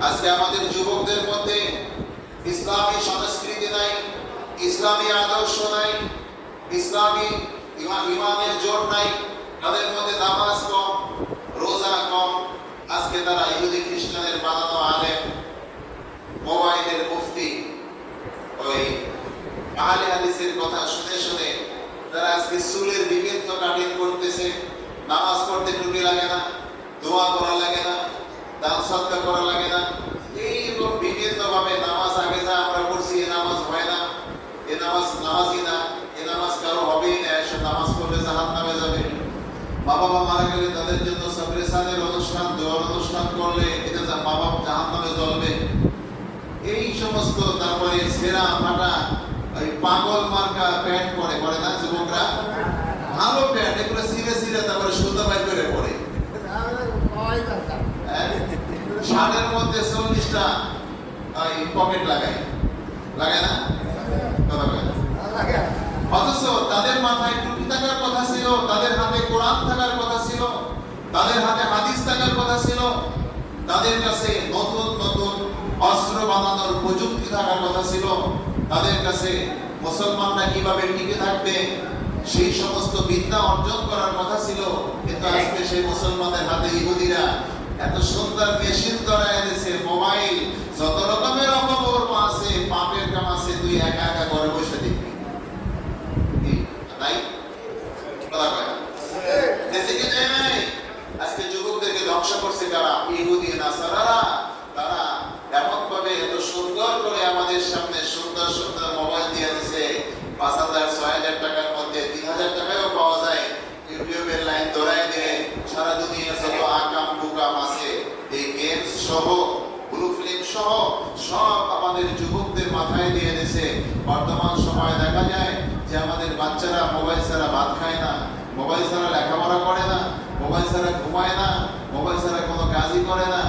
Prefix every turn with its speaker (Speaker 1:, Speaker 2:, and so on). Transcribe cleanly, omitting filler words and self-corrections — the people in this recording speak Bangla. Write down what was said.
Speaker 1: আজকে আমাদের যুবকদের মধ্যে ইসলামী সংস্কৃতি নাই, ইসলামী আদর্শ নাই, ইসলামী ইমানের জোর নাই। তাদের মধ্যে নামাজ কম, রোজা কম। আজকে তারা ইহুদি খ্রিস্টানের বানানো আলেম, মোবাইলের মুফতি, ওই আহলে হাদিসের কথা শুনে শুনে তারা আজকে চুলের বিভিন্ন কাটিং করতেছে। নামাজ পড়তে টুপি লাগে না, দোয়া করা লাগে না, দান সদকা করা লাগে না। এইরকম বিভিন্ন ভাবে নামাজ আগে যা আমরা পড়ছি এ নামাজ হয় না, এ নামাজ নামাজই না, এ নামাজ কারো হবেই না, এসব নামাজ পড়লে জাহান্নামে যাবে। মা বাবা মারা গেলে তাদের জন্য সবরে সাদের অনুষ্ঠান, দোয়ার অনুষ্ঠান করলে এটা মা বাবা জাহান্নামে জ্বলবে। এই সমস্ত, তারপরে সেরা ফাটা ওই পাগল মার্কা প্যান্ট পরে না যুবকরা, ভালো প্যান্ট এগুলো সিরে সিরে তারপরে সুতা বাই করে পরে। শার্টের মধ্যে 40টা পকেট লাগায় না? কথা বলে। অথচ তাদের মাথায় টুপি থাকার কথা ছিল, তাদের হাতে কোরআন থাকার কথা ছিল, তাদের হাতে হাদিস থাকার কথা ছিল, তাদের কাছে নতুন নতুন অস্ত্র বানানোর প্রযুক্তি থাকার কথা ছিল, তাদের কাছে মুসলমানরা কিভাবে টিকে থাকবে সেই সমস্ত বিদ্যা অর্জন করার কথা ছিল। কিন্তু আজকে সেই মুসলমানদের হাতে ইহুদিরা এত সুন্দর মেশিন ধরায় এনেছে, মোবাইল, যত রকমের অপকর্ম আছে, পাপের কাম আছে, তুই একা একা ঘরে বসে দেখবি। তাই আজকে যুবকদেরকে ধ্বংস করছে কারা? ইহুদি নাসারারা। তারা এমন ভাবে এত সুন্দর করে আমাদের সামনে সুন্দর সুন্দর মোবাইল দিয়ে দিচ্ছে। 5,000 6,000 টাকার মধ্যে 3,000 টাকায়ও পাওয়া যায়। ইউটিউবের লাইন ধরায় দিয়ে সারা দুনিয়া যত আকাম বুকাম আছে, এই গেমস সহ, ব্লু ফিল্ম সহ সব আমাদের যুবকদের মাথায় দিয়ে দিয়েছে। বর্তমান সময় দেখা যায় যে আমাদের বাচ্চারা মোবাইল ছাড়া ভাত খায় না, মোবাইল ছাড়া লেখাপড়া করে না, মোবাইল ছাড়া ঘুমায় না, মোবাইল ছাড়া কোনো কাজই করে না।